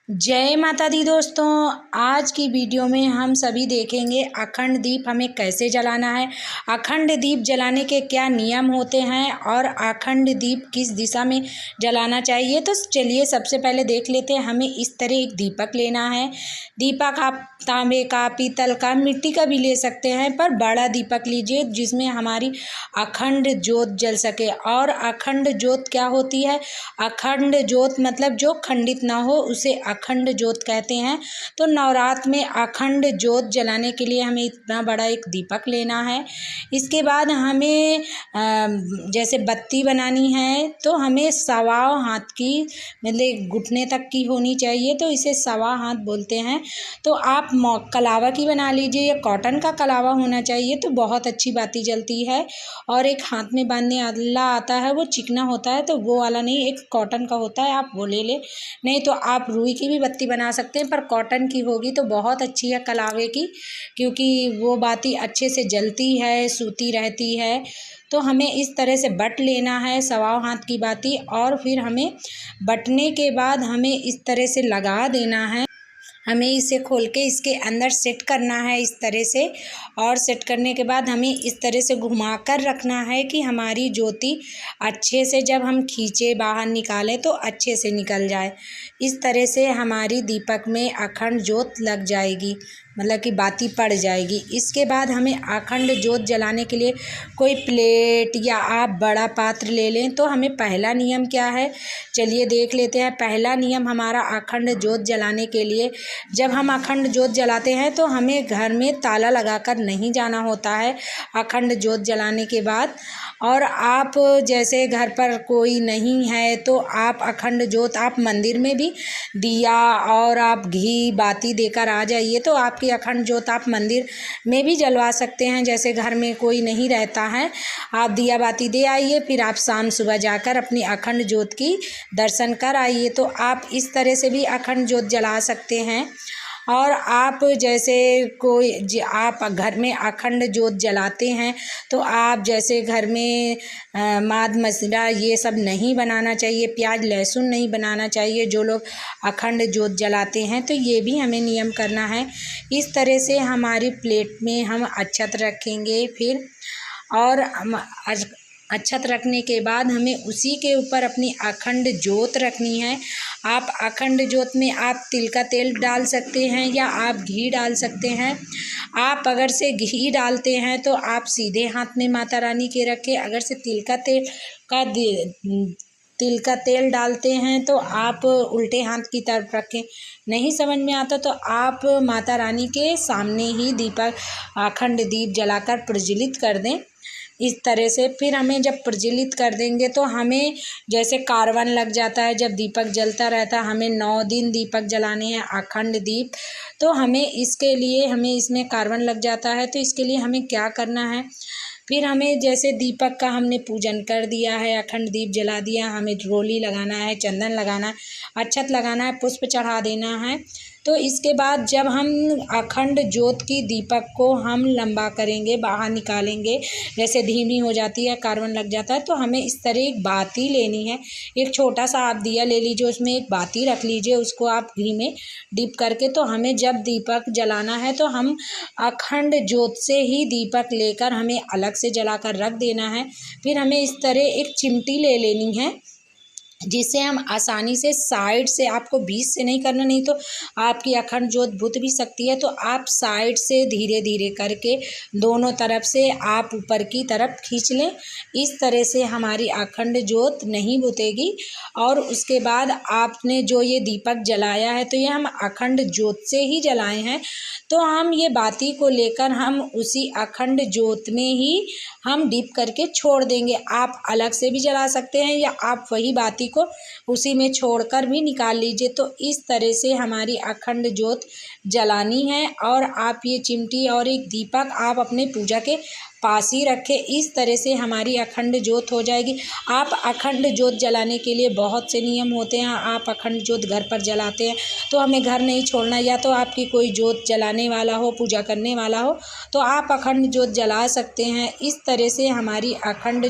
जय माता दी दोस्तों। आज की वीडियो में हम सभी देखेंगे अखंड दीप हमें कैसे जलाना है, अखंड दीप जलाने के क्या नियम होते हैं और अखंड दीप किस दिशा में जलाना चाहिए। तो चलिए सबसे पहले देख लेते हैं। हमें इस तरह एक दीपक लेना है। दीपक आप तांबे का, पीतल का, मिट्टी का भी ले सकते हैं, पर बड़ा दीपक लीजिए जिसमें हमारी अखंड ज्योत जल सके। और अखंड ज्योत क्या होती है? अखंड ज्योत मतलब जो खंडित ना हो उसे अखंड ज्योत कहते हैं। तो नवरात्र में अखंड ज्योत जलाने के लिए हमें इतना बड़ा एक दीपक लेना है। इसके बाद हमें जैसे बत्ती बनानी है तो हमें सवा हाथ की, मतलब घुटने तक की होनी चाहिए, तो इसे सवा हाथ बोलते हैं। तो आप कलावा की बना लीजिए या कॉटन का कलावा होना चाहिए तो बहुत अच्छी बाती जलती है। और एक हाथ में बांधने वाला आता है, वो चिकना होता है, तो वो वाला नहीं, एक कॉटन का होता है, आप वो ले लें। नहीं तो आप रुई की भी बत्ती बना सकते हैं, पर कॉटन की होगी तो बहुत अच्छी है कलावे की, क्योंकि वो बाती अच्छे से जलती है, सूती रहती है। तो हमें इस तरह से बट लेना है सवा हाथ की बाती, और फिर हमें बटने के बाद हमें इस तरह से लगा देना है। हमें इसे खोल के इसके अंदर सेट करना है इस तरह से, और सेट करने के बाद हमें इस तरह से घुमा कर रखना है कि हमारी ज्योति अच्छे से जब हम खींचे बाहर निकालें तो अच्छे से निकल जाए। इस तरह से हमारी दीपक में अखंड ज्योत लग जाएगी, मतलब कि बाती पड़ जाएगी। इसके बाद हमें अखंड ज्योत जलाने के लिए कोई प्लेट या आप बड़ा पात्र ले लें। तो हमें पहला नियम क्या है, चलिए देख लेते हैं। पहला नियम हमारा अखंड ज्योत जलाने के लिए, जब हम अखंड ज्योत जलाते हैं तो हमें घर में ताला लगाकर नहीं जाना होता है अखंड ज्योत जलाने के बाद। और आप जैसे घर पर कोई नहीं है तो आप अखंड ज्योत आप मंदिर में भी दिया और आप घी बाती देकर आ जाइए, तो आपकी अखंड ज्योत आप मंदिर में भी जलवा सकते हैं। जैसे घर में कोई नहीं रहता है, आप दिया बाती दे आइए, फिर आप शाम सुबह जाकर अपनी अखंड ज्योत की दर्शन कर आइए। तो आप इस तरह से भी अखंड ज्योत जला सकते हैं। और आप जैसे कोई आप घर में अखंड ज्योत जलाते हैं तो आप जैसे घर में माद मसला ये सब नहीं बनाना चाहिए, प्याज लहसुन नहीं बनाना चाहिए जो लोग अखंड ज्योत जलाते हैं। तो ये भी हमें नियम करना है। इस तरह से हमारी प्लेट में हम अक्षत रखेंगे, फिर और हम अक्षत रखने के बाद हमें उसी के ऊपर अपनी अखंड ज्योत रखनी है। आप अखंड ज्योत में आप तिल का तेल डाल सकते हैं या आप घी डाल सकते हैं। आप अगर से घी डालते हैं तो आप सीधे हाथ में माता रानी के रखें। अगर से तिल का तेल डालते हैं तो आप उल्टे हाथ की तरफ रखें। नहीं समझ में आता तो आप माता रानी के सामने ही दीपक अखंड दीप जलाकर प्रज्वलित कर दें। इस तरह से फिर हमें जब प्रज्वलित कर देंगे तो हमें जैसे कार्बन लग जाता है, जब दीपक जलता रहता है, हमें 9 दिन दीपक जलाने हैं अखंड दीप। तो हमें इसके लिए हमें इसमें कार्बन लग जाता है, तो इसके लिए हमें क्या करना है, फिर हमें जैसे दीपक का हमने पूजन कर दिया है, अखंड दीप जला दिया, हमें रोली लगाना है, चंदन लगाना है, अक्षत लगाना है, पुष्प चढ़ा देना है। तो इसके बाद जब हम अखंड ज्योत की दीपक को हम लंबा करेंगे, बाहर निकालेंगे, जैसे धीमी हो जाती है, कार्बन लग जाता है, तो हमें इस तरह एक बाती लेनी है। एक छोटा सा आप दिया ले लीजिए, उसमें एक बाती रख लीजिए, उसको आप घी में डिप करके। तो हमें जब दीपक जलाना है तो हम अखंड ज्योत से ही दीपक लेकर हमें अलग से जलाकर रख देना है। फिर हमें इस तरह एक चिमटी ले लेनी है जिससे हम आसानी से साइड से, आपको बीच से नहीं करना, नहीं तो आपकी अखंड ज्योत बुझ भी सकती है। तो आप साइड से धीरे धीरे करके दोनों तरफ से आप ऊपर की तरफ खींच लें। इस तरह से हमारी अखंड ज्योत नहीं बुझेगी। और उसके बाद आपने जो ये दीपक जलाया है तो ये हम अखंड ज्योत से ही जलाए हैं, तो हम ये बाती को लेकर हम उसी अखंड ज्योत में ही हम डीप करके छोड़ देंगे। आप अलग से भी जला सकते हैं या आप वही बाती को उसी में छोड़कर भी निकाल लीजिए। तो इस तरह से हमारी अखंड ज्योत जलानी है। और आप ये चिमटी और एक दीपक आप अपने पूजा के पास ही रखें। इस तरह से हमारी अखंड ज्योत हो जाएगी। आप अखंड ज्योत जलाने के लिए बहुत से नियम होते हैं। आप अखंड ज्योत घर पर जलाते हैं तो हमें घर नहीं छोड़ना, या तो आपकी कोई ज्योत जलाने वाला हो, पूजा करने वाला हो, तो आप अखंड ज्योत जला सकते हैं। इस तरह से हमारी अखंड